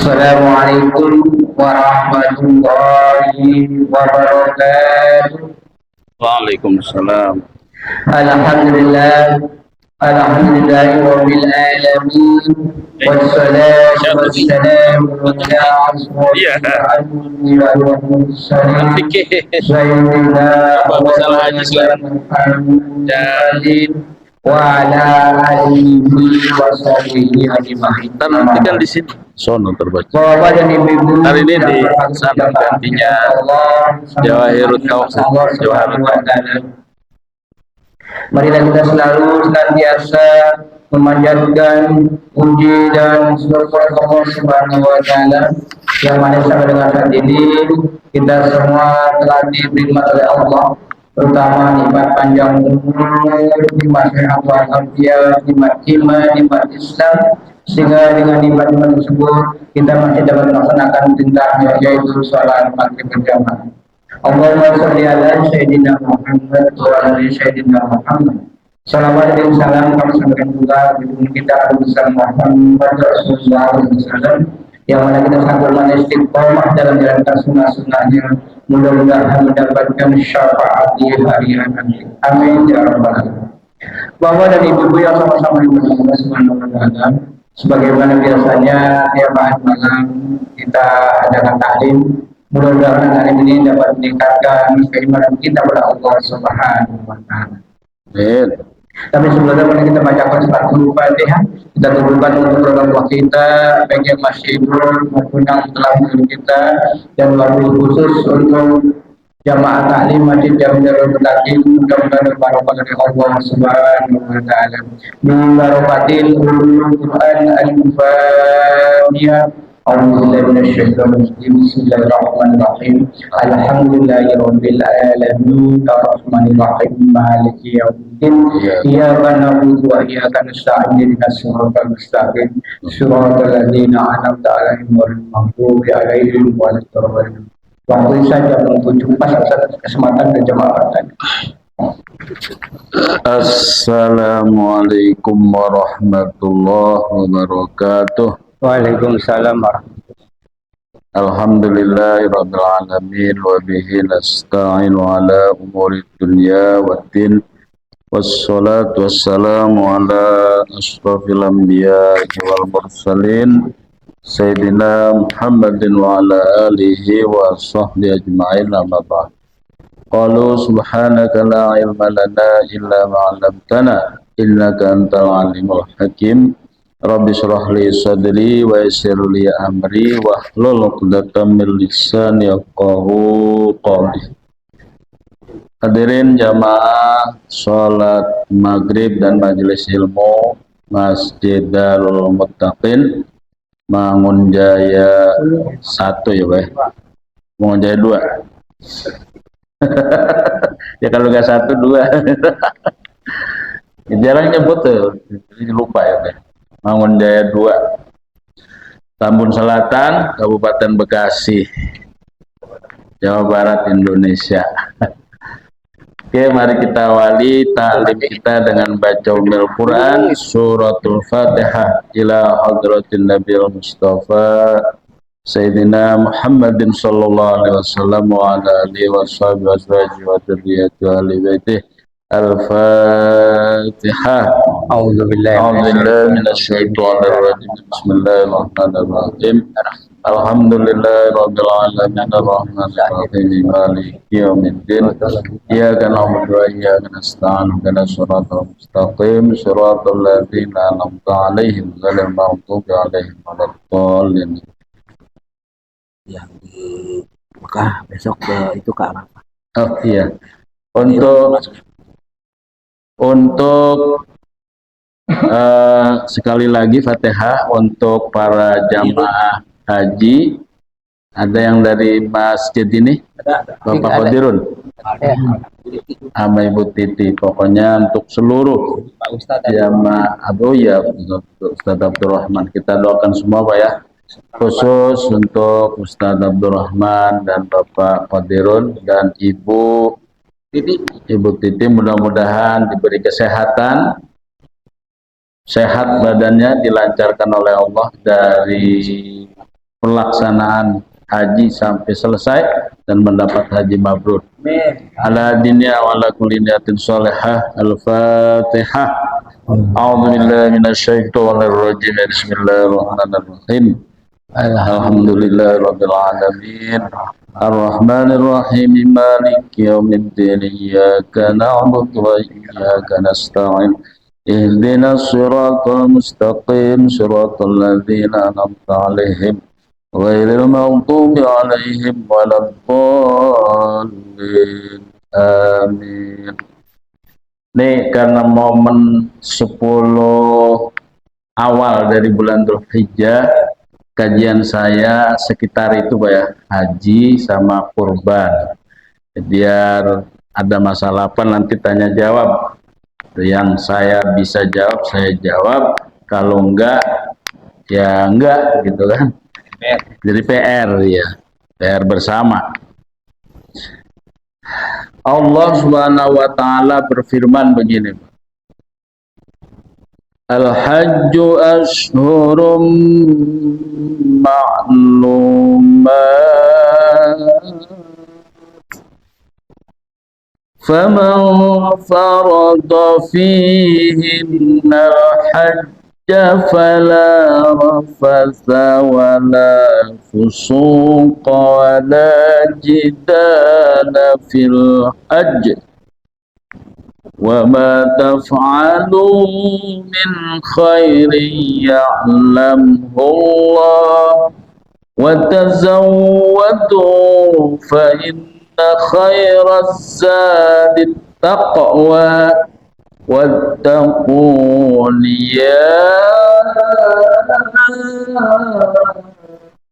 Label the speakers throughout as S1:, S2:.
S1: Assalamualaikum warahmatullahi wabarakatuh.
S2: Waalaikumsalam.
S1: Alhamdulillah, alhamdulillahirabbil alamin. Wassalatu wassalamu ala asyrofil anbiya'i wal mursalin sayyidina Muhammadin wa ala alihi wa sahbihi ajma'in.
S2: Nanti kan di sini sono terbaca.
S1: Bapak dan ibu-ibu,
S2: Hari ini di sana gantinya Jawahirul Kausar.
S1: Marilah kita selalu senantiasa memanjatkan puji dan syukur Allah Subhanahu wa taala yang mana sampai dengan saat ini kita semua telah diberi oleh Allah, terutama nikmat panjang umur, nikmat sehat walafiat, nikmat iman, nikmat Islam, sehingga dengan nikmat tersebut kita masih dapat melaksanakan perintahnya, yaitu salat maghrib berjamaah. Allahumma sholli ala Sayyidina Muhammad wa ala Sayyidina Muhammad. Salawat dan salam kami sampaikan juga kepada kita besar Muhammad Rasulullah SAW, yang mana kita sangat istiqomah dalam menjalankan sunnah-sunnahnya. Mudah-mudahan mendapatkan syafaat di hari nanti. Amin ya rabbal alamin. Bapak dan ibu-ibu yang sama-sama dimuliakan Allah Subhanahu wa taala, sebagaimana biasanya tiap hari malam kita adakan taklim. Mudah-mudahan taklim ini dapat meningkatkan keimanan kita kepada Allah Subhanahu wa taala. Amin. Tapi sebelumnya kita bacakan satu Fatihah, kita tundukkan untuk orang tua kita, baik yang masih hidup maupun yang telah meninggal kita, dan wabil khusus untuk jamaah taklim Masjid Darul Taklim, mudah-mudahan berbarokah dari Allah Subhanahu wa taala. Min barakatil Quran al-Fatihah. A'udzubillahi minasyaitonir rajim. Bismillahirrahmanirrahim. Alhamdulillahirabbil alamin. Arrahmanir rahim. Maliki yaumiddin. Iyyaka na'budu wa iyyaka nasta'in. Ihdinas siratal mustaqim. Shiratal ladzina an'amta 'alaihim ghairil maghdubi 'alaihim waladdallin. Waktu saja untuk jumpa saat kesempatan ke jamaah tadi.
S2: Assalamualaikum warahmatullahi wabarakatuh.
S1: Waalaikumsalam warahmatullahi.
S2: Alhamdulillahirabbil alamin wa bihi nasta'inu ala umuri dunya waddin. Wassalatu wassalamu ala asyrafil anbiya'i wal mursalin Sayyidina Muhammadin wa ala alihi wa sahbihi ajma'in, amma ba'd. Qalu subhanaka la ilma lana illa ma 'allamtana innaka antal alimul hakim. Rabbi shrah li sadri wa yassir li amri wahlul 'uqdatam min lisani yafqahu qawli. Hadirin jamaah salat maghrib dan majelis ilmu Masjid Darul Muttaqin Mangun Jaya 1 ya, Pak. Mangun Jaya 2. Ya kalau nggak 1 2. Jarang nyebut tuh, lupa ya, Pak. Mangun Jaya 2, Tambun Selatan, Kabupaten Bekasi, Jawa Barat, Indonesia. Oke, mari kita awali taklim kita dengan baca umil Quran suratul Fatihah ila hadratin Nabil Mustafa Sayyidina Muhammadin sallallahu alaihi wasallam wa ala alihi wa sahbihi wa azwajihi wa dzurriyyati ahli baitih. Al-Fatihah. A'udzubillahi minasyaitonir rajim. Bismillahirrahmanirrahim. Alhamdulillahirabbil alamin arrahmanir rahim maliki yaumiddin. Iyyaka na'budu wa iyyaka nasta'in. Ihdinas siratal mustaqim. Shiratal ladzina an'amta 'alaihim ghairil maghdubi 'alaihim waladdallin.
S3: Yang di Mekah besok itu ke Arafah.
S2: Oh iya. Untuk sekali lagi Fatihah untuk para jamaah haji. Ada yang dari masjid ini? Bapak Qadirun? Sama Ibu Titi. Pokoknya untuk seluruh jamaah Ustaz Abdurrahman. Kita doakan semua, Pak ya. Khusus untuk Ustaz Abdurrahman dan Bapak Qadirun dan Ibu Titi, mudah-mudahan diberi kesehatan, sehat badannya, dilancarkan oleh Allah dari pelaksanaan haji sampai selesai dan mendapat haji mabrur. Ala dinya wa ala kulli niyatin shalihah. Al-Fatihah. A'udzu billahi minasyaitonir rajim. Bismillahirrahmanirrahim. Alhamdulillahirabbil alamin. Ar-Rahmanir Rahim. Maliki yaumiddin. Iyyaka na'budu wa iyyaka nasta'in. Ihdinas siratal mustaqim. Siratal ladzina an'amta 'alaihim ghairil maghdubi 'alaihim waladdallin. Amin. Nih karena momen 10 awal dari bulan Dzulhijjah, kajian saya sekitar itu Pak ya, haji sama kurban. Biar ada masalah apa nanti tanya jawab. Yang saya bisa jawab saya jawab, kalau enggak ya enggak gitu kan. Jadi PR ya, PR bersama. Allah Subhanahu wa taala berfirman begini. Al-hajju ashhurum ma'lumat. فمن فرض فيهن الحج فلا رفث ولا فسوق ولا جدال في الحج وما تفعلوا من خير يعلمه الله وتزودوا فإن خير الزاد التقوى واتقون يا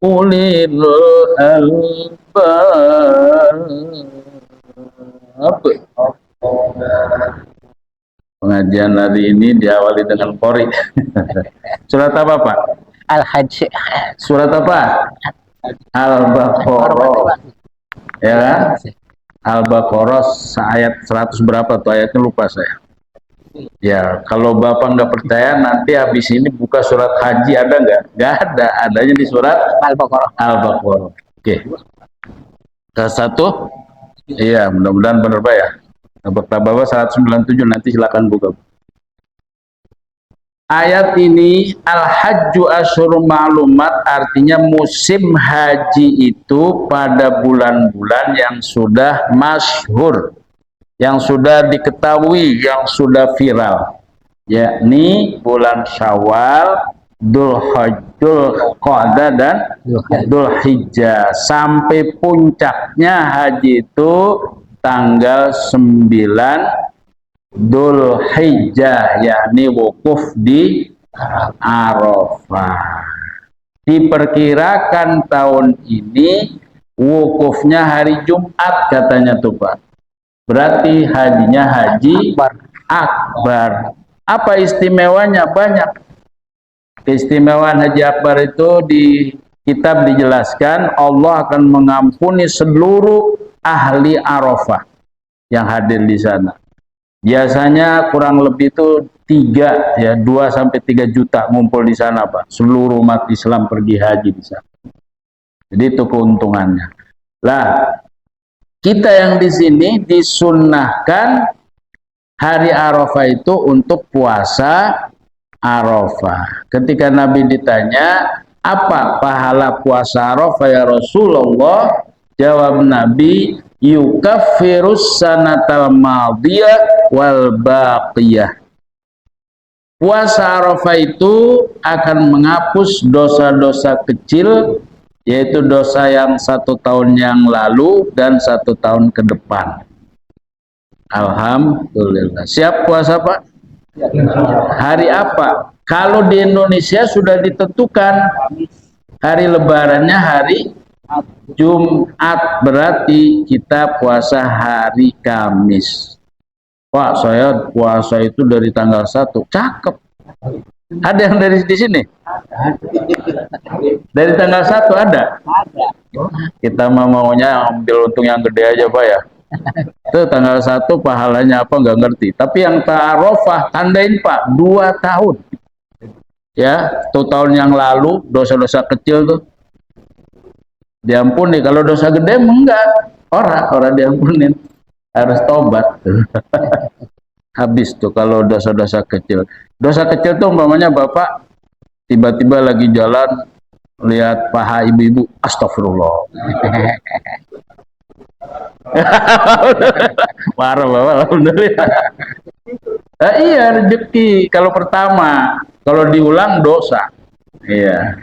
S2: أولي الألباب. Pengajian hari ini diawali dengan qori. Surat apa Pak?
S4: Al-Hajj.
S2: Surat apa? Al-Baqarah. Ya kan? Al-Baqarah ayat 100 berapa tuh ayatnya, lupa saya. Ya, kalau Bapak nggak percaya nanti habis ini buka surat haji, ada nggak? Nggak ada, adanya di surat
S4: Al-Baqarah.
S2: Al-Baqarah. Oke. Ke satu? Iya, mudah-mudahan benar Pak ya. Bapak 197 nanti silakan buka. Ayat ini al-hajju asyhurun ma'lumat, artinya musim haji itu pada bulan-bulan yang sudah masyhur, yang sudah diketahui, yang sudah viral, yakni bulan Syawal, Dzulqa'dah dan Dzulhijjah. Sampai puncaknya haji itu tanggal 9 Dzulhijjah, yakni wukuf di Arafah. Diperkirakan tahun ini wukufnya hari Jumat katanya tuh Pak. Berarti hajinya haji akbar. Apa istimewanya? Banyak. Keistimewaan haji akbar itu di kitab dijelaskan Allah akan mengampuni seluruh ahli Arafah yang hadir di sana. Biasanya kurang lebih itu 2 sampai 3 juta ngumpul di sana Pak. Seluruh umat Islam pergi haji di sana. Jadi itu keuntungannya. Lah, kita yang di sini disunnahkan hari Arafah itu untuk puasa Arafah. Ketika Nabi ditanya, apa pahala puasa Arafah ya Rasulullah? Jawab Nabi, yukaffirus sanatal madiyah wal baqiyah. Puasa Arafah itu akan menghapus dosa-dosa kecil, yaitu dosa yang 1 tahun yang lalu dan 1 tahun ke depan. Alhamdulillah. Siap puasa Pak? Hari apa? Kalau di Indonesia sudah ditentukan hari lebarannya hari Jumat, berarti kita puasa hari Kamis. Pak, saya puasa itu dari tanggal 1. Cakep. Ada yang dari di sini? Dari tanggal 1 ada? Kita maunya ambil untung yang gede aja Pak ya. Itu tanggal 1 pahalanya apa nggak ngerti. Tapi yang Arafah tandain Pak, 2 tahun. Ya, 2 tahun yang lalu dosa-dosa kecil tuh diampuni. Kalau dosa gede enggak, orang diampunin, harus tobat. Habis tuh kalau dosa-dosa kecil. Dosa kecil tuh umpamanya bapak tiba-tiba lagi jalan lihat paha ibu-ibu, astagfirullah. Marah bapak, alhamdulillah. Iya rezeki kalau pertama, kalau diulang dosa. Iya.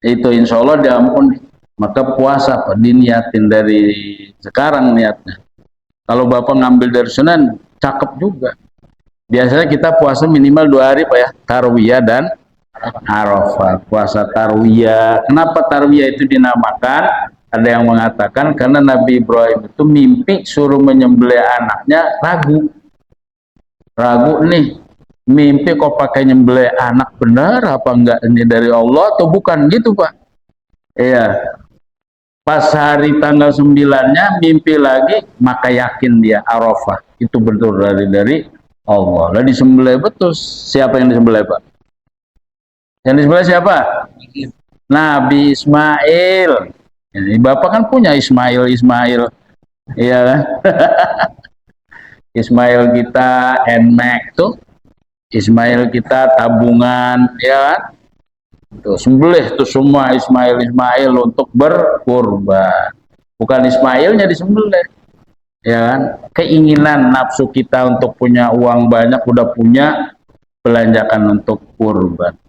S2: Itu insya Allah diampuni. Maka puasa Pak, diniatin dari sekarang niatnya. Kalau bapak ngambil dari Senin, cakep juga. Biasanya kita puasa minimal 2 hari Pak ya, Tarwiyah dan Arafah. Puasa Tarwiyah. Kenapa Tarwiyah itu dinamakan? Ada yang mengatakan karena Nabi Ibrahim itu mimpi suruh menyembelih anaknya, ragu nih, mimpi kok pakai nyembelih anak, benar apa enggak ini dari Allah atau bukan gitu Pak. Iya, pas hari tanggal 9-nya mimpi lagi, maka yakin dia Arafah itu betul dari Allah. Lah disembelih betul. Siapa yang disembelih Pak? Yang disembelih siapa? Nabi Ismail. Ini bapak kan punya Ismail, iya kan? Ismail kita NMAX tuh, Ismail kita tabungan, ya kan? Tuh sembelih tuh semua Ismail untuk berkurban. Bukan Ismailnya disembelih, ya kan? Keinginan nafsu kita untuk punya uang banyak udah punya, belanjakan untuk kurban.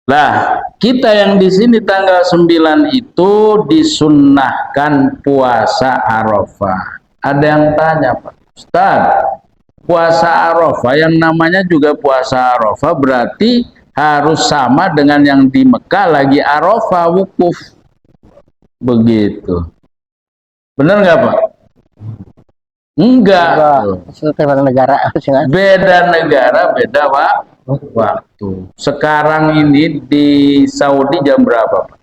S2: Lah, kita yang di sini tanggal 9 itu disunnahkan puasa Arafah. Ada yang tanya, Pak Ustaz, puasa Arafah yang namanya juga puasa Arafah berarti harus sama dengan yang di Mekah lagi Arafah wukuf. Begitu. Benar nggak Pak? Enggak. Beda negara, beda waktu. Sekarang ini di Saudi jam berapa Pak?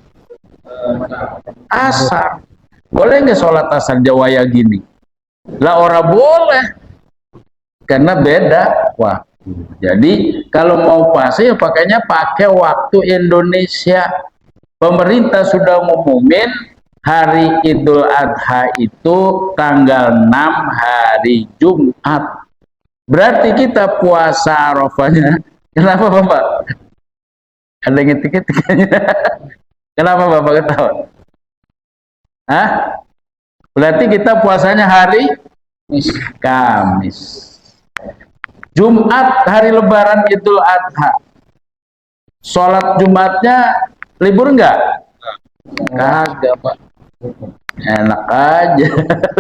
S2: Asar. Boleh nggak sholat asar Jawaya gini? Lah orang boleh. Karena beda waktu. Jadi kalau mau puasa ya pakainya pakai waktu Indonesia. Pemerintah sudah ngumumin hari Idul Adha itu tanggal 6 hari Jumat. Berarti kita puasa Arafahnya. Kenapa Bapak? Ada yang ngetik-ngetiknya. Kenapa Bapak ketawa? Hah? Berarti kita puasanya hari Kamis. Jumat hari Lebaran Idul Adha. Sholat Jumatnya libur enggak? Kagak Pak. Enak aja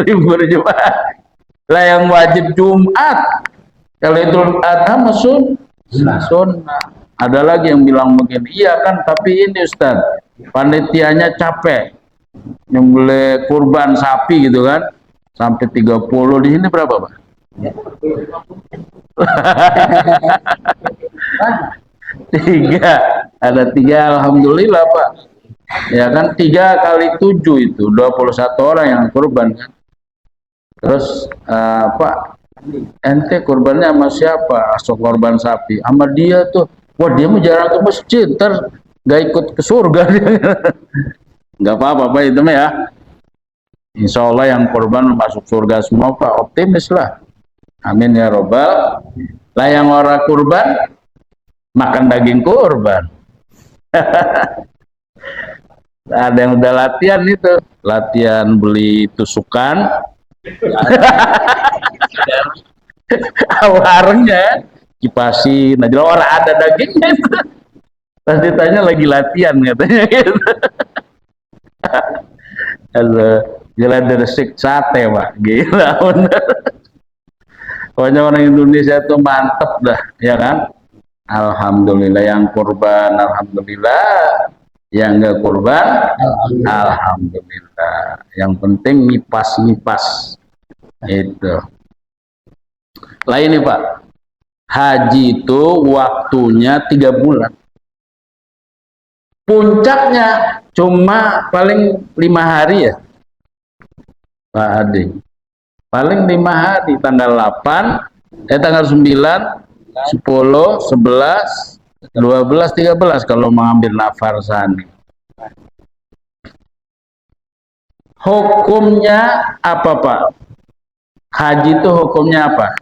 S2: libur Jumat. Lah yang wajib Jumat. Kalau Idul Adha masuk sunnah. Ada lagi yang bilang begini, iya kan, tapi ini Ustaz, panitianya capek nyembelih kurban sapi gitu kan, sampai 30. Di sini berapa Pak? 3. Ada 3, alhamdulillah Pak. Ya kan, 3 kali 7 itu 21 orang yang kurban kan. Terus Pak, ente kurbannya sama siapa? Asal korban sapi sama dia tuh. Wah dia mau jarang ke masjid, ntar gak ikut ke surga. Nggak apa-apa Pak itu mah ya. Insya Allah yang kurban masuk surga semua Pak, optimis lah. Amin ya robbal. Lah yang orang kurban makan daging kurban. Ada yang udah latihan itu, latihan beli tusukan. Warungnya kipasin, nah orang ada dagingnya itu. Pas ditanya lagi latihan katanya gitu. Halo, jalan resik sate Pak, gila bener. Pokoknya orang Indonesia itu mantep dah, ya kan? Alhamdulillah yang kurban, alhamdulillah. Yang enggak kurban, alhamdulillah. Yang penting ngipas itu. Lain nih Pak, haji itu waktunya 3 bulan. Puncaknya cuma paling 5 hari ya Pak Adi. Paling 5 hari, tanggal 8, tanggal 9, 10, 11, 12, 13 kalau mengambil nafar sani. Hukumnya apa Pak? Haji itu hukumnya apa?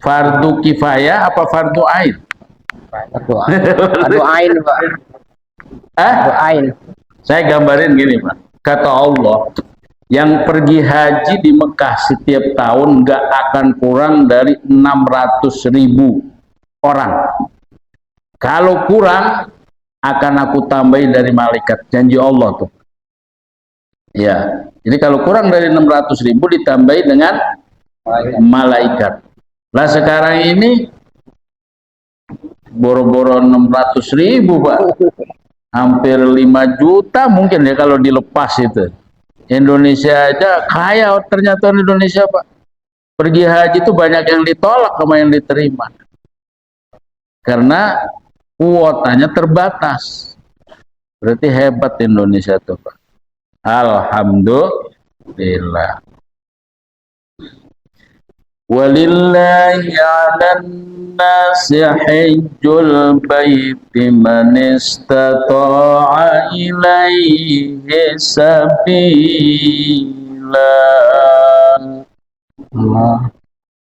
S2: Fardu kifayah apa fardu ain?
S1: Fardu ain, Pak. Fardu ain.
S2: Saya gambarin gini Pak. Kata Allah, yang pergi haji di Mekah setiap tahun nggak akan kurang dari 600.000 orang. Kalau kurang akan aku tambahi dari malaikat, janji Allah tuh. Ya, jadi kalau kurang dari 600.000 ditambahi dengan malaikat. Lah sekarang ini boro-boro 600.000 Pak, hampir 5 juta mungkin ya kalau dilepas itu. Indonesia aja kaya ternyata Indonesia Pak. Pergi haji itu banyak yang ditolak sama yang diterima. Karena kuotanya terbatas. Berarti hebat Indonesia tuh Pak. Alhamdulillah. Walillahi 'alan nasi hajjul baiti man istata'a ilaihi sabila.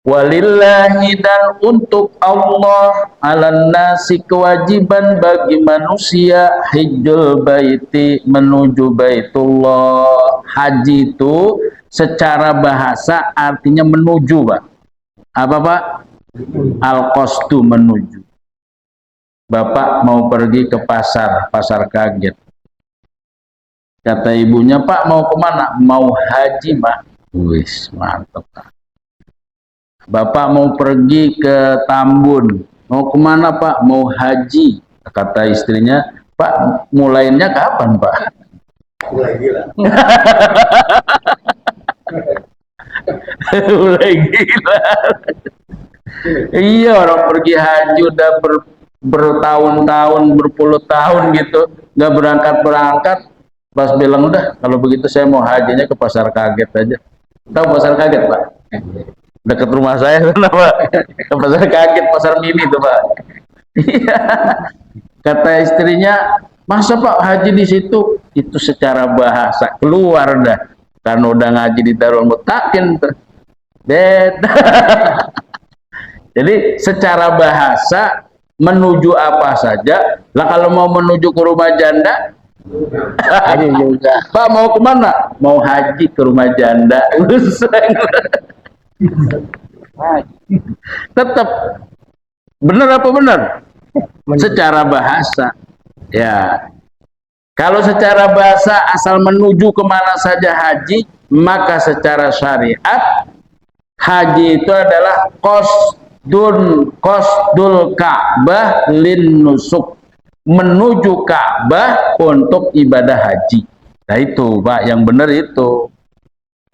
S2: Walillahi, dan untuk Allah, 'alan nasi kewajiban bagi manusia, hajjul baiti menuju Baitullah. Haji itu secara bahasa artinya menuju Pak. Apa Pak? Al-qasdu, menuju. Bapak mau pergi ke pasar kaget. Kata ibunya, Pak mau kemana? Mau haji Pak. Wis, mantap Pak. Bapak mau pergi ke Tambun. Mau kemana Pak? Mau haji. Kata istrinya, Pak mulainya kapan Pak? Mulai gila. Mulai gila. Iya, orang pergi haji udah bertahun-tahun, berpuluh tahun gitu, nggak berangkat. Pas bilang udah, kalau begitu saya mau hajinya ke pasar kaget aja. Tahu pasar kaget Pak? Dekat rumah saya kan Pak. Ke pasar kaget, pasar mini tuh Pak. Iya. Kata istrinya, masa Pak haji di situ? Itu secara bahasa keluar dah. Karena udah ngaji di Darul Mutakin tuh. Jadi secara bahasa menuju apa saja. Lah kalau mau menuju ke rumah janda, haji juga. Pak mau kemana? Mau haji ke rumah janda. Tetap benar apa benar? Secara bahasa. Ya. Kalau secara bahasa asal menuju kemana saja haji, maka secara syariat haji itu adalah qasdul Ka'bah lin nusuk, menuju Ka'bah untuk ibadah haji. Nah itu Pak, yang benar itu.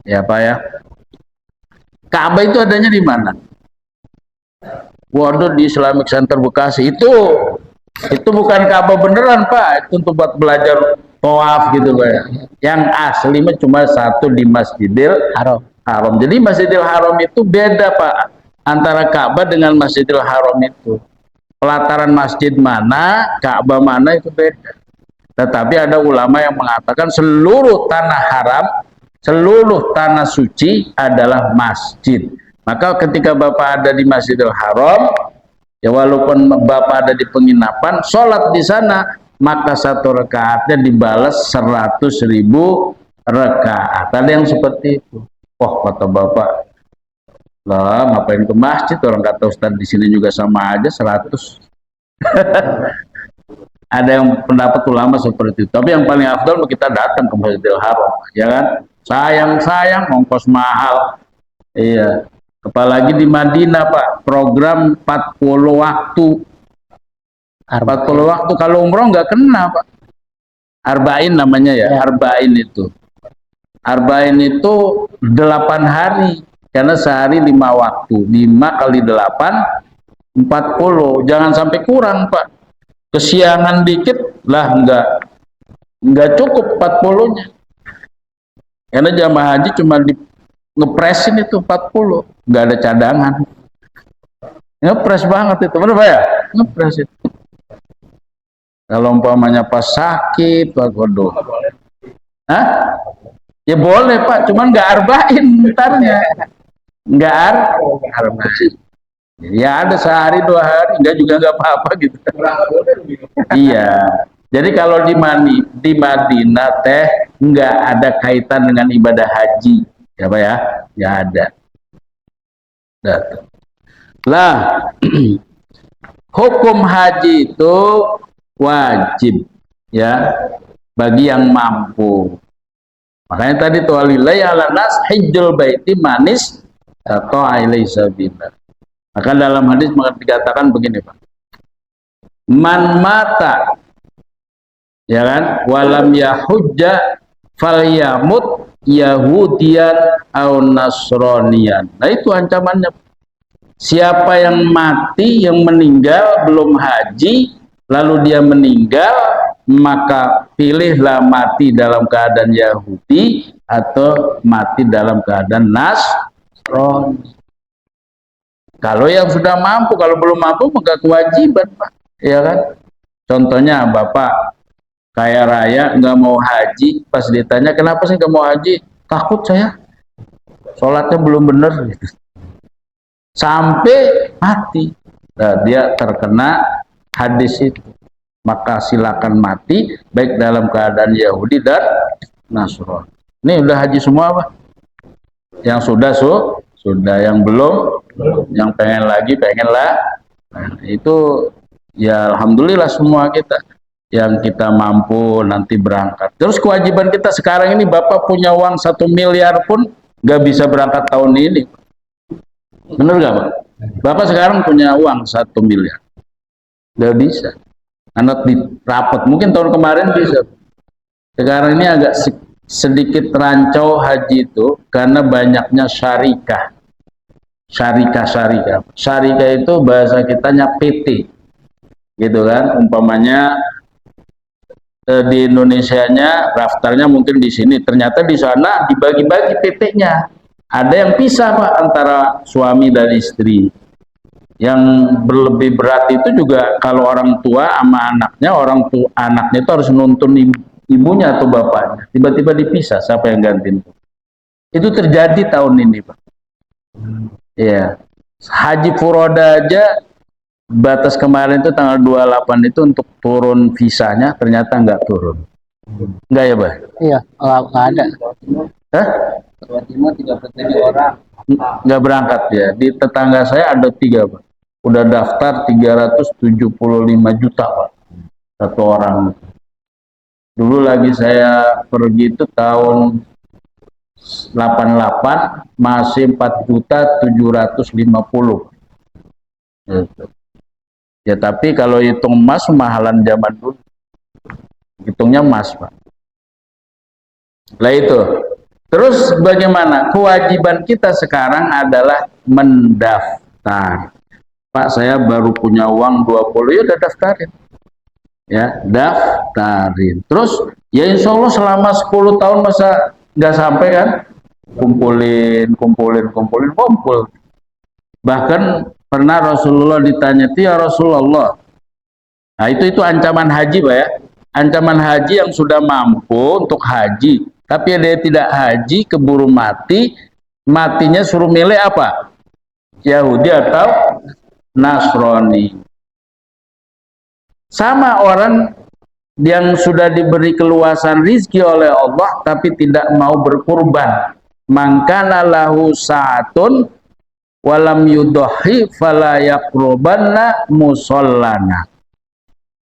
S2: Ya Pak ya. Ka'bah itu adanya di mana? Waduh, di Islamic Center Bekasi. Itu bukan Ka'bah beneran Pak, itu untuk buat belajar tawaf gitu Pak ya. Yang asli mah cuma satu di Masjidil Haram. Jadi Masjidil Haram itu beda Pak, antara Ka'bah dengan Masjidil Haram itu. Pelataran masjid mana, Ka'bah mana itu beda. Tetapi ada ulama yang mengatakan seluruh tanah haram, seluruh tanah suci adalah masjid. Maka ketika Bapak ada di Masjidil Haram, ya walaupun Bapak ada di penginapan, sholat di sana, maka satu rakaatnya dibalas 100.000 rakaat. Ada yang seperti itu. Oh kata Bapak, lah ngapain ke masjid, orang kata Ustadz di sini juga sama aja 100. Ada yang pendapat ulama seperti itu. Tapi yang paling afdal kita datang ke Masjidil Haram, ya kan? Sayang ongkos mahal. Iya. Apalagi di Madinah Pak, program 40 waktu. 40 waktu, kalau umroh nggak kena Pak. Arba'in namanya ya, Arba'in itu. Arba'in itu 8 hari, karena sehari 5 waktu. 5 kali 8, 40. Jangan sampai kurang Pak. Kesiangan dikit lah nggak cukup 40-nya. Karena jamaah haji cuma ngepresin itu 40, nggak ada cadangan. Ngepres banget itu, benar Pak ya? ngepres itu. Kalau umpamanya pas sakit, Pak Kodo. Hah? Ya boleh Pak, cuman nggak arba'in bentarnya. Nggak arba'in. Ya ada sehari 2 hari, enggak juga nggak apa-apa gitu. Iya. Jadi kalau di Madinah teh nggak ada kaitan dengan ibadah haji, ya Pak ya? Nggak ada. Lah, hukum haji itu wajib ya bagi yang mampu. Makanya tadi tuh walillahi ala nas hijjul baiti manis atau ilaihi sabila. Maka dalam hadis dikatakan begini Pak. Man mata ya kan walam yahujja falyamut yahudiyan au nasronian. Nah itu ancamannya. Siapa yang mati, yang meninggal belum haji, lalu dia meninggal, maka pilihlah mati dalam keadaan Yahudi atau mati dalam keadaan Nasrani. Kalau yang sudah mampu, kalau belum mampu maka kewajiban Pak, ya kan? Contohnya Bapak kaya raya nggak mau haji, pas ditanya kenapa sih nggak mau haji? Takut saya, sholatnya belum benar, gitu. Sampai mati. Nah, dia terkena hadis itu. Maka silakan mati baik dalam keadaan Yahudi dan Nasrani. Ini udah haji semua Pak? Yang sudah, yang belum, yang pengen lagi, pengenlah. Nah, itu ya alhamdulillah semua kita yang kita mampu nanti berangkat. Terus kewajiban kita sekarang ini, Bapak punya uang 1 miliar pun nggak bisa berangkat tahun ini. Bener nggak Pak? Bapak sekarang punya uang 1 miliar, nggak bisa. Anak di rapat, mungkin tahun kemarin bisa. Sekarang ini agak sedikit rancau haji itu karena banyaknya syarikah. Syarikah itu bahasa kitanya PT, gitu kan? Umpamanya di Indonesianya daftarnya mungkin di sini, ternyata di sana dibagi-bagi PT-nya. Ada yang pisah Pak antara suami dan istri. Yang berlebih berat itu juga kalau orang tua sama anaknya, anaknya itu harus nuntun ibunya atau bapaknya. Tiba-tiba dipisah, siapa yang gantiin? Itu terjadi tahun ini Pak. Ya, haji furoda aja batas kemarin itu tanggal 28 itu untuk turun visanya, ternyata nggak turun. Enggak ya Pak?
S1: Iya, nggak ada.
S2: Hah?
S3: Jawa Timur 37 orang.
S2: Nggak berangkat ya. Di tetangga saya ada 3 Pak. Udah daftar 375 juta Pak. Satu orang. Dulu lagi saya pergi itu tahun 88 masih 4.750.000. Gitu. Ya tapi kalau hitung emas mahalan zaman dulu. Hitungnya emas Pak. Lah itu. Terus bagaimana? Kewajiban kita sekarang adalah mendaftar. Pak, saya baru punya uang 20, ya udah daftarin. Ya, daftarin. Terus ya insya Allah selama 10 tahun masa nggak sampai kan? Kumpul. Bahkan pernah Rasulullah ditanya, ya Rasulullah. Nah itu ancaman haji Pak ya. Ancaman haji yang sudah mampu untuk haji, tapi dia tidak haji, keburu mati, matinya suruh milih apa? Yahudi atau Nasrani. Sama orang yang sudah diberi keluasan rizki oleh Allah, tapi tidak mau berkurban. Mangkana lahu sa'atun walam yudohi fala yakrobanna musallana.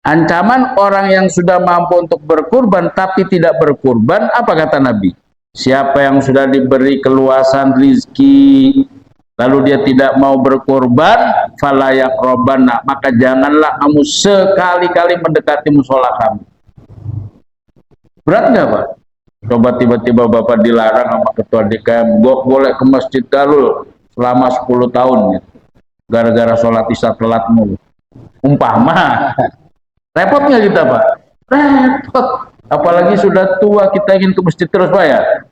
S2: Ancaman orang yang sudah mampu untuk berkurban tapi tidak berkurban, apa kata Nabi? Siapa yang sudah diberi keluasan rizki lalu dia tidak mau berkurban, fala yakrobanna, maka janganlah kamu sekali-kali mendekati musola kamu. Berat nggak Pak? Coba tiba-tiba Bapak dilarang sama ketua DKM, boleh ke Masjid Darul selama 10 tahun gitu. Gara-gara sholat isya telat mulu. Umpama repot nggak kita Pak? Repot. Apalagi sudah tua kita ingin ke masjid terus Pak ya.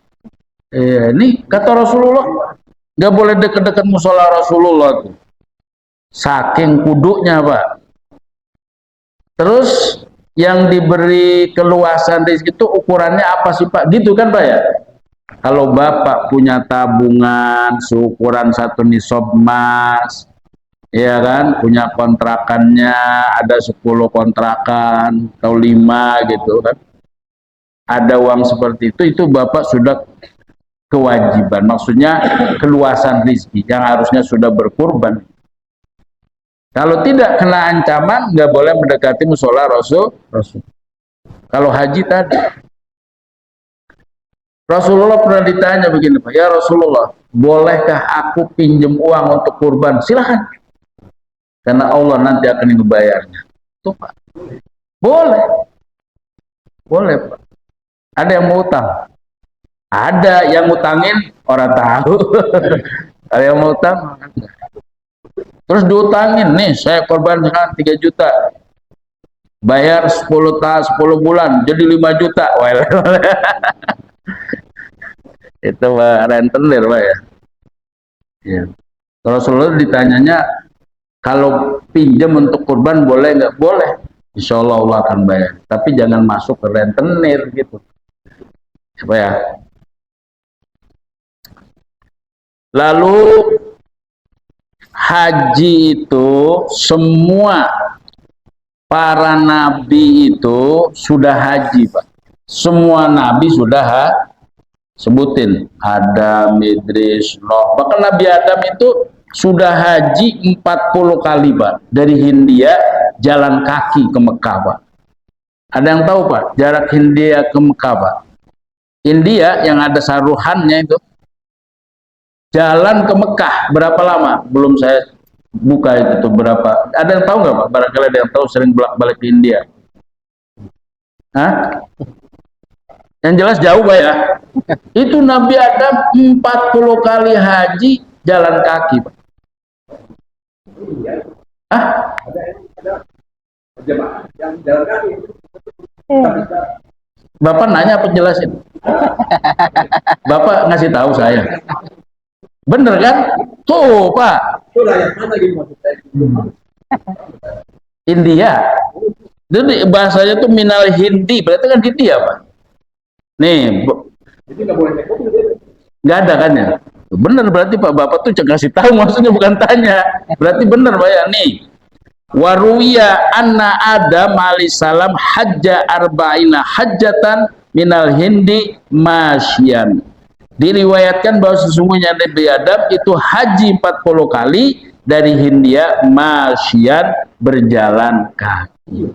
S2: Ini kata Rasulullah nggak boleh dekat-dekat musola Rasulullah tuh. Saking kuduknya Pak. Terus yang diberi keluasan rezeki itu ukurannya apa sih Pak? Gitu kan Pak ya? Kalau Bapak punya tabungan seukuran 1 nisab emas, ya kan, punya kontrakannya ada 10 kontrakan atau 5 gitu kan. Ada uang seperti itu Bapak sudah kewajiban, maksudnya keluasan rezeki yang harusnya sudah berkurban. Kalau tidak kena ancaman, nggak boleh mendekati musola Rasul. Kalau haji tadi, Rasulullah pernah ditanya begini, Pak, ya Rasulullah, bolehkah aku pinjam uang untuk kurban? Silahkan, karena Allah nanti akan membayarnya. Tuh Pak, boleh, boleh Pak. Ada yang mau utang, ada yang ngutangin orang tahu, ada yang mau utang. Terus diutangin, nih saya korban 3 juta, bayar 10 bulan, jadi 5 juta. Well, itu rentenir Pak ya. Ya. Rasulullah ditanyanya, kalau pinjam untuk kurban boleh nggak? Boleh. Insya Allah Allah akan bayar. Tapi jangan masuk ke rentenir gitu. Apa ya? Lalu haji itu semua para nabi itu sudah haji Pak. Semua nabi sudah sebutin Adam, Idris, Nuh. Bahkan Nabi Adam itu sudah haji 40 kali Pak. Dari Hindia jalan kaki ke Mekah Pak. Ada yang tahu Pak jarak Hindia ke Mekah Pak? India yang ada saruhannya itu jalan ke Mekah berapa lama? Belum saya buka itu berapa. Ada yang tahu nggak Pak? Barangkali ada yang tahu, sering bolak-balik ke India. Hah? Yang jelas jauh Pak ya. Itu Nabi Adam 40 kali haji jalan kaki Pak. Hah? Bapak nanya apa jelasin? Bapak ngasih tahu saya. Bener kan? Tuh Pak. India. Jadi bahasanya tuh minal Hindi, berarti kan Hindia Pak. Nih, nggak ada kan ya? Bener berarti Pak, Bapak tuh ngasih tahu, maksudnya bukan tanya. Berarti bener Pak ya. Nih, waruya anna Adam alaihissalam hajja arba'ina hajjatan minal Hindi masyian. Diriwayatkan bahwa sesungguhnya Nabi Adam itu haji 40 kali dari Hindia masyian, berjalan kaki.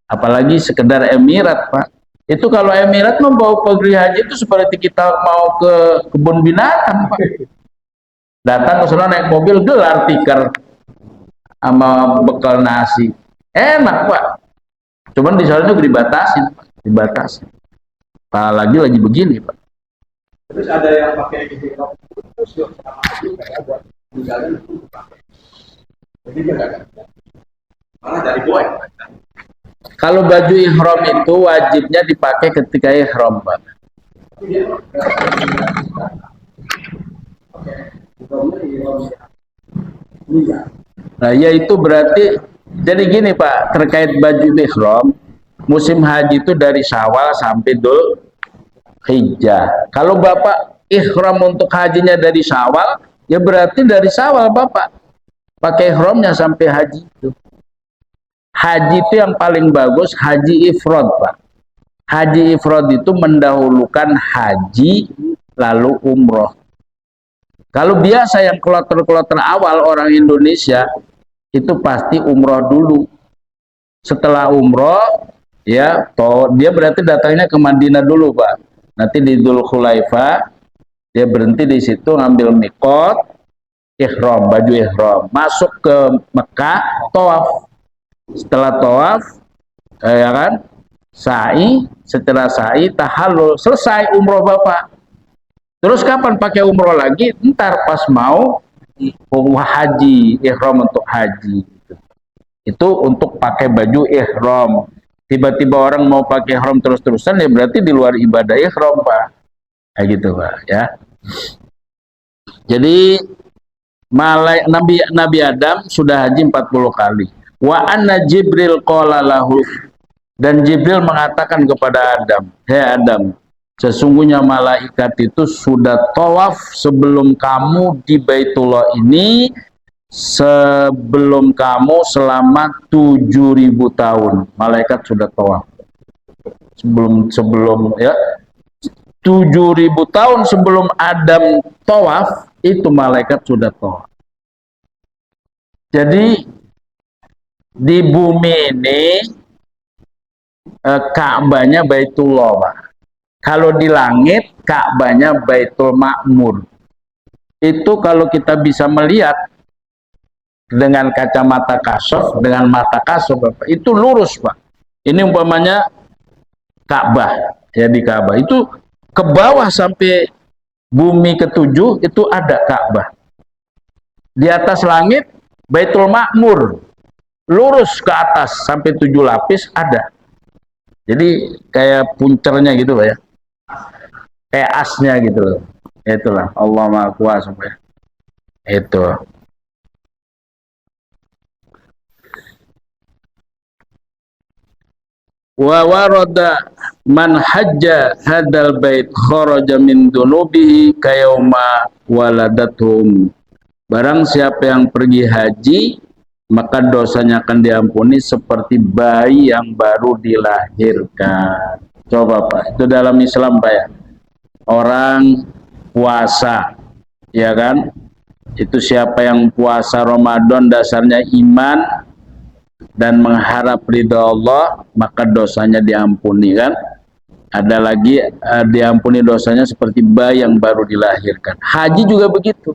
S2: Apalagi sekedar Emirat Pak. Itu kalau Emirat membawa pergi haji itu seperti kita mau ke kebun binatang Pak. Datang ke sana naik mobil, gelar tikar sama bekal nasi, enak Pak. Cuman di sana juga dibatasin Pak. Dibatasin. Apalagi lagi begini Pak.
S3: Terus ada yang pakai ihram terus sama haji kayak buat tinggalin itu pakai. Jadi dia enggak malah dari boy.
S2: Kalau baju ihram itu wajibnya dipakai ketika ihram Pak. Nah, ya itu berarti jadi gini Pak, terkait baju ihram, musim haji itu dari Syawal sampai Dzul Hijjah. Kalau Bapak ihram untuk hajinya dari Syawal, ya berarti dari Syawal Bapak pakai ihramnya sampai haji itu. Haji itu yang paling bagus haji ifrad Pak. Haji ifrad itu mendahulukan haji lalu umroh. Kalau biasa yang kloter-kloter awal orang Indonesia itu pasti umroh dulu. Setelah umroh ya, dia berarti datangnya ke Madinah dulu Pak. Nanti di Dzul Khulaifah dia berhenti di situ ngambil mikot, ihram, baju ihram, masuk ke Mekah, tawaf. Setelah tawaf ya kan, sa'i, setelah sa'i tahallul, selesai umroh Bapak. Terus kapan pakai umroh lagi? Ntar pas mau haji, ihram untuk haji. Itu untuk pakai baju ihram. Tiba-tiba orang mau pakai ihram terus-terusan, ya berarti di luar ibadah ihram Pak. Kayak gitu Pak ya. Jadi Nabi Adam sudah haji 40 kali. Wa anna Jibril qala lahu, dan Jibril mengatakan kepada Adam, "Hei Adam, sesungguhnya malaikat itu sudah tawaf sebelum kamu di Baitullah ini, sebelum kamu selama 7.000 tahun. Malaikat sudah tawaf. Sebelum ya 7.000 tahun sebelum Adam tawaf, itu malaikat sudah tawaf. Jadi di bumi ini Ka'bahnya Baitullah, Pak. Kalau di langit Ka'bahnya Baitul Ma'mur. Itu kalau kita bisa melihat dengan kacamata kasuf, dengan mata kasuf, Bapak, itu lurus, Pak. Ini umpamanya Ka'bah, ya di Ka'bah itu ke bawah sampai bumi ketujuh itu ada Ka'bah. Di atas langit Baitul Ma'mur, lurus ke atas sampai 7 lapis ada. Jadi kayak puncernya gitu, Pak ya. Kayak asnya gitu loh. Itulah Allah Maha Kuasa, Pak ya. Itu. Wa warada man hajja hadal bait kharaja min dunubihi kayauma waladathum. Barang siapa yang pergi haji, maka dosanya akan diampuni seperti bayi yang baru dilahirkan. Coba Pak, itu dalam Islam Pak ya. Orang puasa, ya kan? Itu siapa yang puasa Ramadan dasarnya iman dan mengharap ridha Allah, maka dosanya diampuni kan? Ada lagi diampuni dosanya seperti bayi yang baru dilahirkan. Haji juga begitu.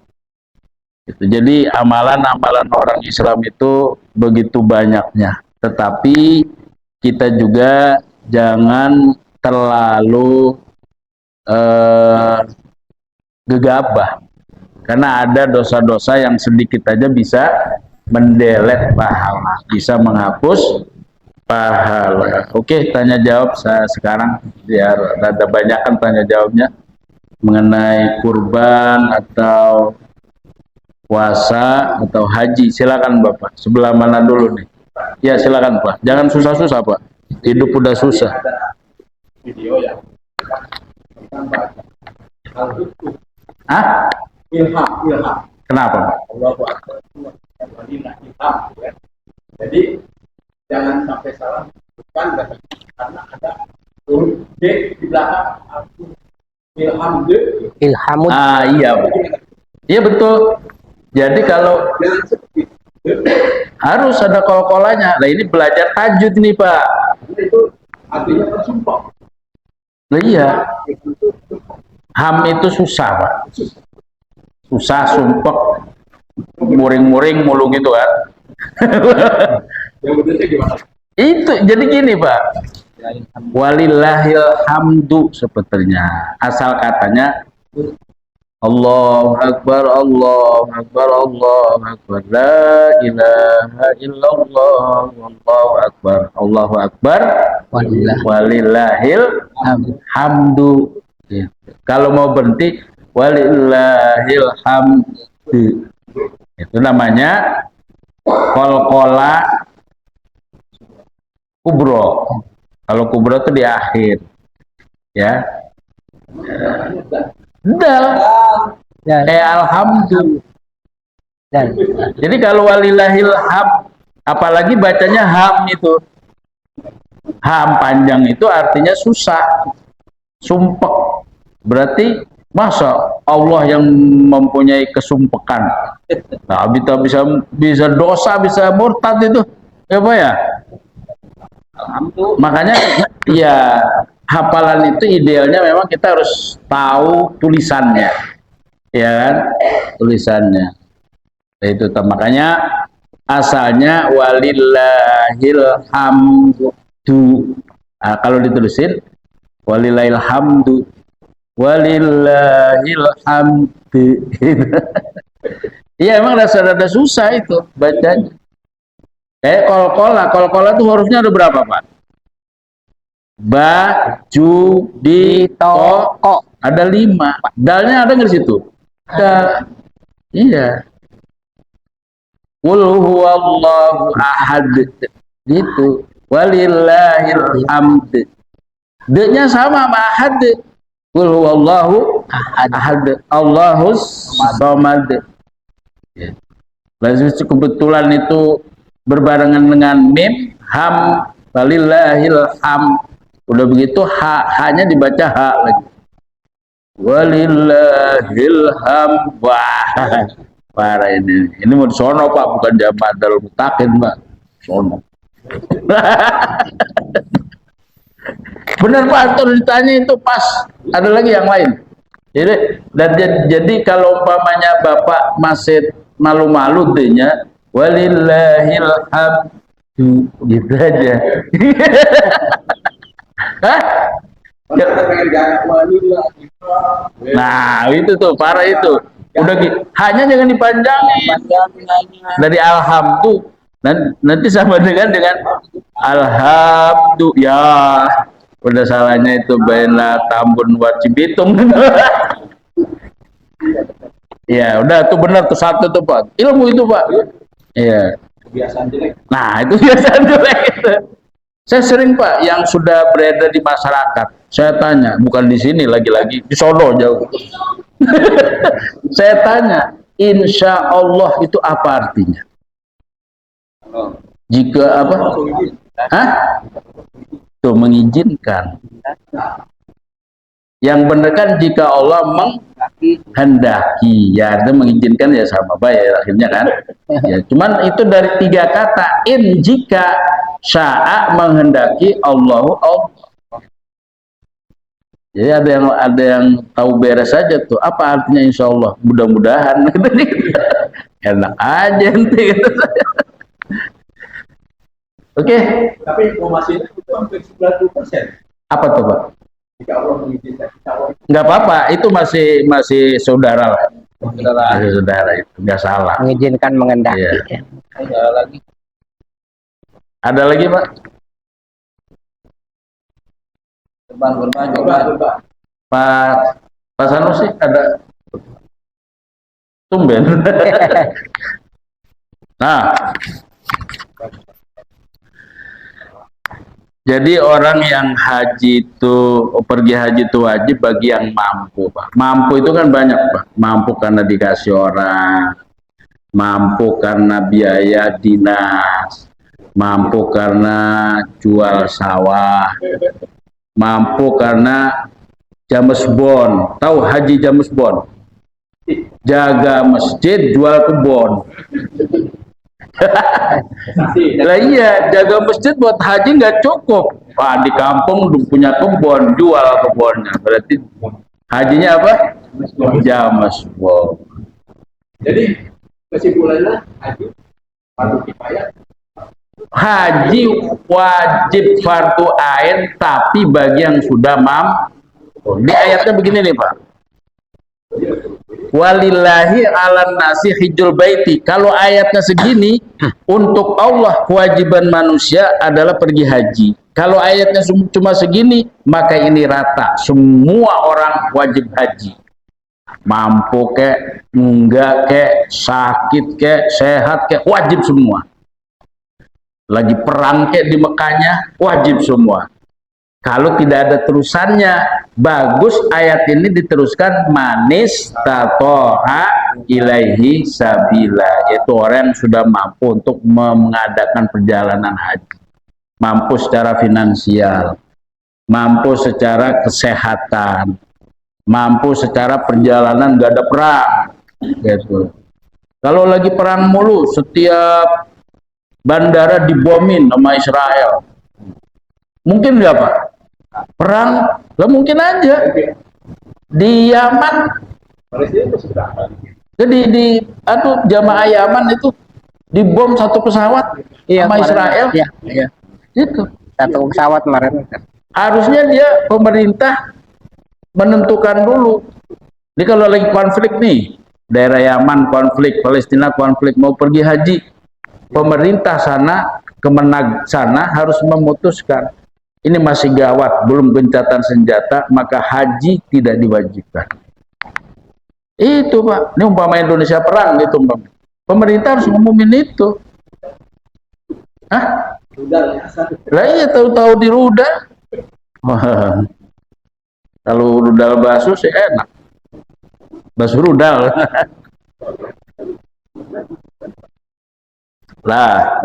S2: Jadi amalan-amalan orang Islam itu begitu banyaknya, tetapi kita juga jangan terlalu gegabah, karena ada dosa-dosa yang sedikit aja bisa mendelet pahala, bisa menghapus pahala. Oke, tanya jawab saya sekarang biar ada banyakan tanya jawabnya mengenai kurban atau puasa atau haji. Silakan Bapak, sebelah mana dulu nih? Ya silakan Pak, jangan susah-susah Pak, hidup udah susah.
S3: Video yang tentang baca al-hukm.
S2: Hah?
S3: Ilham.
S2: Kenapa Pak?
S3: Allahu Akbar. Ilham, ya. Jadi jangan sampai salah, bukan karena ada huruf D di belakang ilham D.
S1: Ilhamud.
S2: Iya Pak. Iya betul. Jadi kalau harus ada kol-kolanya. Nah ini belajar tajwid nih Pak.
S3: Itu artinya bersumpah.
S2: Nah, iya. Ham itu susah Pak. Susah, sumpek, muring-muring, mulung itu kan.
S3: Yang berbeda gimana?
S2: Itu jadi gini Pak. Walillahil hamdu sebetulnya. Asal katanya Allahu Akbar, Allahu Akbar, Allahu Akbar, la ilaha illallah, Allahu Akbar, Allahu Akbar, walillahil hamdu. Ya. Kalau mau berhenti, walillahil hamdu. Itu namanya qalqalah kubro. Kalau kubro itu di akhir, ya. Dal, alhamdulillah. Jadi kalau walillahil ham, apalagi bacanya ham itu, ham panjang itu artinya susah, sumpek. Berarti masa Allah yang mempunyai kesumpekan, nah, bisa dosa, bisa murtad itu, ya Pak ya. Makanya ya hafalan itu idealnya memang kita harus tahu tulisannya, ya kan, tulisannya. Itu makanya asalnya walillahil hamdu. Nah, kalau ditulisin walillahil hamdu, walillahil hamdu. Iya emang rada susah itu bacanya. Kayak kol-kola itu hurufnya ada berapa Pak? Ba, ju, di, to, ko. Ada 5. Dalnya ada nggak di situ? Ada. Iya. Qul huwallahu ahad. Gitu. Walillahil hamd. D-nya sama sama ahad. Qul huwallahu ahad. Allahus samad. Ya. Lalu kebetulan itu berbarengan dengan mim, ham, walillahil ham. Udah begitu hanya dibaca ha lagi. Walillahil ham. Wah, parah ini. Ini mau sono Pak, bukan Jamadal Mutakin Pak. Sono. Benar Pak, terus ditanya itu pas. Ada lagi yang lain. Jadi kalau umpamanya Bapak masih malu-malu dehnya walillahil hamdu gitu aja. Hah? Nah, itu tuh parah itu. Udah hanya jangan dipanjangin. Dari alhamdu nanti sama dengan alhamdu ya. Udah salahnya itu baina tambun wajib hitung. Ya, udah tuh benar tuh satu tuh Pak. Ilmu itu Pak. Iya.
S3: Kebiasaan jelek.
S2: Nah, itu kebiasaan jelek itu. Saya sering Pak yang sudah beredar di masyarakat. Saya tanya, bukan di sini lagi-lagi di Solo jauh. Saya tanya, insya Allah itu apa artinya? Jika apa? Hah? Tuh mengizinkan. Yang benar kan jika Allah menghendaki, ya itu mengizinkan ya sama baik ya, akhirnya kan. Ya, cuman itu dari 3 kata. In jika sya'a menghendaki Allahu Allah. Jadi ada yang tahu beres saja tuh. Apa artinya insya Allah? Mudah-mudahan. Enak aja nanti. Oke.
S3: Tapi informasinya itu hampir 90%.
S2: Apa tuh Pak?
S3: Jika Allah mengizinkan,
S2: Nggak apa-apa, itu masih saudara lah. Masih saudara itu, nggak salah.
S1: Mengizinkan mengendaki.
S2: Iya. Ada lagi Pak?
S3: coba.
S2: Pak Sanusi ada? Tumben. Nah, jadi orang yang haji itu pergi haji itu wajib bagi yang mampu Pak. Mampu itu kan banyak Pak. Mampu karena dikasih orang, mampu karena biaya dinas, mampu karena jual sawah, mampu karena James Bond. Tahu Haji James Bond? Jaga masjid, jual kebun. Lah iya, jaga masjid buat haji nggak cukup. Pak di kampung punya kebun, jual kebunnya. Berarti hajinya apa? James Bond.
S3: Jadi kesimpulannya haji fardu kifayah.
S2: Haji wajib fardu ain tapi bagi yang sudah mampu. Di ayatnya begini nih Pak. Walillahi ala nasi hijjul baiti. Kalau ayatnya segini, untuk Allah kewajiban manusia adalah pergi haji. Kalau ayatnya cuma segini, maka ini rata. Semua orang wajib haji. Mampu kek, enggak kek, sakit kek, sehat kek, wajib semua. Lagi perang kek di Mekahnya, wajib semua. Kalau tidak ada terusannya, bagus ayat ini diteruskan manis tatoha ilaihi sabila, yaitu orang yang sudah mampu untuk mengadakan perjalanan haji, mampu secara finansial, mampu secara kesehatan, mampu secara perjalanan gak ada perang, gitu. Kalau lagi perang mulu, setiap bandara dibomin sama Israel, mungkin nggak Pak? Perang, lah mungkin aja. Di Yaman, jadi di jamaah Yaman itu dibom satu pesawat sama Israel.
S1: Iya.
S2: Itu
S1: Satu pesawat kemarin.
S2: harusnya dia pemerintah menentukan dulu. Ini kalau lagi konflik nih, daerah Yaman konflik, Palestina konflik, mau pergi haji, pemerintah sana, Kemenag sana harus memutuskan. Ini masih gawat, belum gencatan senjata, maka haji tidak diwajibkan. Itu Pak, ini umpama Indonesia perang gitu, Pemerintah harus ngumumin itu. Hah?
S3: Rudal ya, satu.
S2: Lah iya, tahu-tahu di rudal. Wah, kalau rudal bakso sih enak. Bakso rudal. Lah.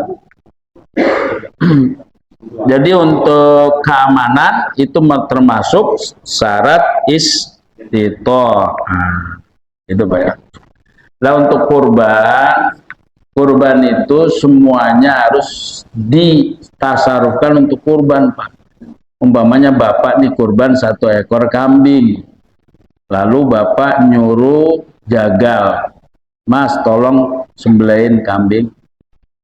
S2: Jadi untuk keamanan itu termasuk syarat istitoah. Nah, itu Pak ya. Nah untuk kurban itu semuanya harus ditasarufkan untuk kurban Pak. Umpamanya Bapak nih kurban 1 ekor kambing, lalu Bapak nyuruh jagal, Mas tolong sembelih kambing,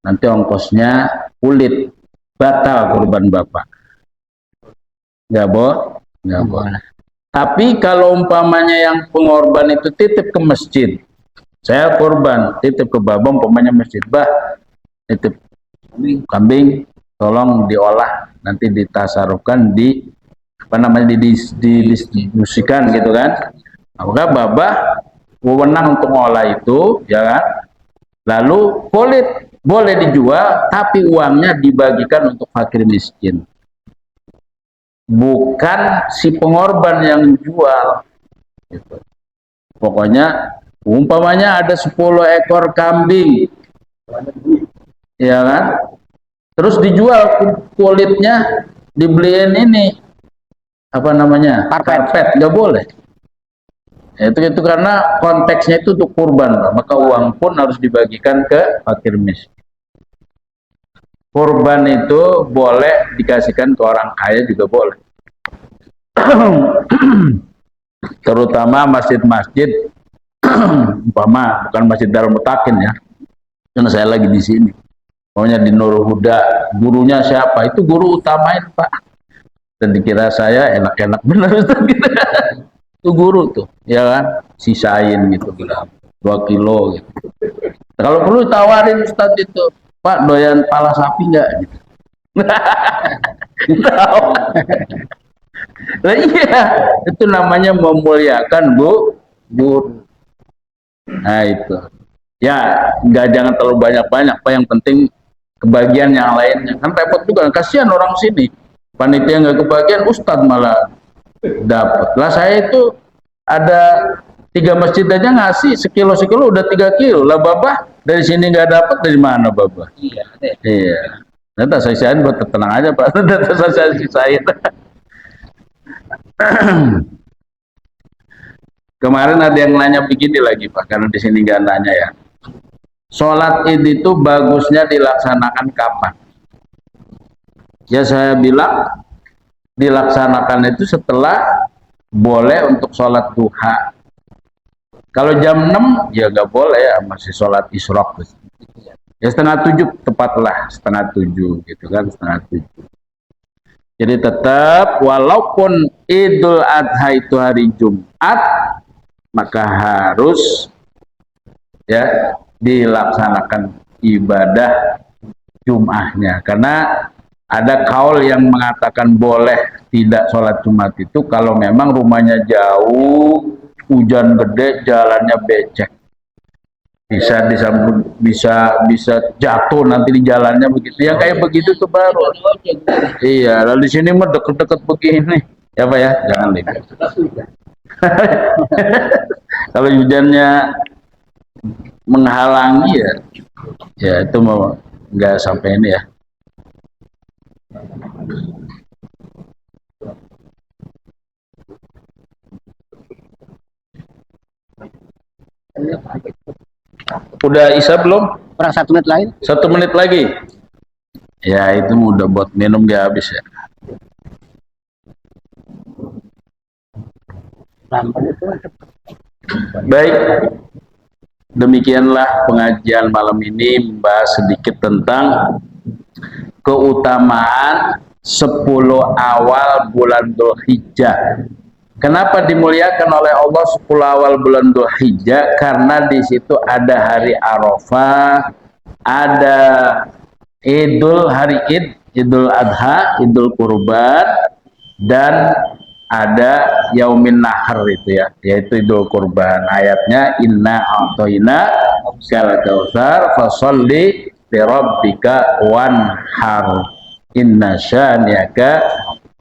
S2: nanti ongkosnya kulit, batal kurban Bapak. Nggak boleh. Tapi kalau umpamanya yang pengorban itu titip ke masjid, saya korban titip ke Bapak umpamanya masjid, Bah titip kambing tolong diolah, nanti ditasarufkan di apa namanya didistribusikan gitu kan. Maka Bapak wewenang untuk mengolah itu ya kan. Lalu kulit boleh dijual, tapi uangnya dibagikan untuk fakir miskin. Bukan si pengorban yang jual. Gitu. Pokoknya umpamanya ada 10 ekor kambing, ya kan? Terus dijual kulitnya, dibeliin ini apa namanya? Karpet, nggak boleh. Itu karena konteksnya itu untuk kurban, maka uang pun harus dibagikan ke fakir miskin. Kurban itu boleh dikasihkan ke orang kaya juga boleh. Terutama masjid-masjid umpama bukan Masjid Darul Mutakin ya, karena saya lagi di sini. Pokoknya di Nurul Huda, gurunya siapa? Itu guru utamain Pak. Dan dikira saya enak-enak benar gitu. Itu guru tuh, ya kan? Sisain gitu, 2 kilo gitu. Kalau perlu tawarin Ustadz itu, Pak doyan pala sapi nggak? Gitu. Nah, iya, itu namanya memuliakan guru. Nah itu, ya jangan terlalu banyak-banyak, Pak. Yang penting kebagian yang lainnya. Kan repot juga, kasihan orang sini. Panitia nggak kebagian, Ustadz malah dapat. Lah saya itu ada 3 masjid aja ngasih sekilo udah 3 kilo. Lah Bapak dari sini nggak dapat, dari mana Bapak? Iya. Nanti saya sisain, buat tenang aja Pak. Nanti saya sisain. Kemarin ada yang nanya begini lagi Pak, karena di sini nggak nanya ya. Sholat Id itu bagusnya dilaksanakan kapan? Ya saya bilang dilaksanakan itu setelah boleh untuk sholat duha. Kalau jam 6 ya nggak boleh ya, masih sholat isyraq. Ya 6:30 tepatlah, 6:30 gitu kan, 6:30. Jadi tetap walaupun Idul Adha itu hari Jumat, maka harus ya dilaksanakan ibadah Jum'ahnya. Karena ada kaul yang mengatakan boleh tidak sholat Jumat itu kalau memang rumahnya jauh, hujan gede, jalannya becek. Bisa jatuh nanti di jalannya begitu. Yang kayak begitu tuh baru. Iya, lalu di sini mah deket-deket begini. Ya Pak ya, jangan lihat. Kalau hujannya menghalangi ya itu mau nggak sampai ini ya. Udah Isya belum?
S1: Kurang 1 menit lagi.
S2: 1 menit lagi. Ya itu udah buat minum gak habis ya. Baik, demikianlah pengajian malam ini membahas sedikit tentang keutamaan 10 awal bulan Dzulhijjah. Kenapa dimuliakan oleh Allah 10 awal bulan Dzulhijjah? Karena di situ ada hari Arafah, ada hari Id, Idul Adha, Idul Kurban, dan ada yaumin nahar itu ya, yaitu Idul Kurban. Ayatnya inna a'toina kal kautsar fasholli li rabbika wanhar inna syani'aka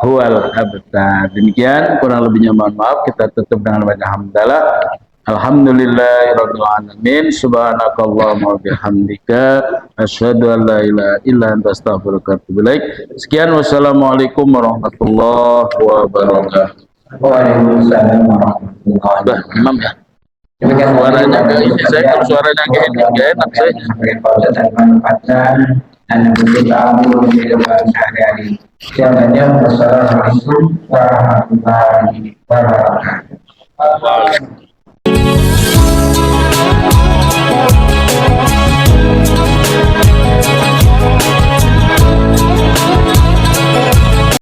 S2: huwal abtar. Demikian, kurang lebihnya mohon maaf. Kita tutup dengan baca hamdalah. Alhamdulillahirabbil alamin. Subhanakallahumma wa bihamdika asyhadu an la ilaha illa anta astaghfiruka wa atubu ilaik. Sekian, wassalamualaikum warahmatullahi wabarakatuh.
S1: Waalaikumsalam warahmatullahi wabarakatuh.
S2: Imam ya.
S1: Demikian
S2: Suaranya kayak ini, saya kalau suaranya kayak ini gak enak saya.
S1: Sebagai proses dan manfaatkan dan kita ambil di kehidupan sehari-hari. Sekian, wassalamualaikum warahmatullahi wabarakatuh.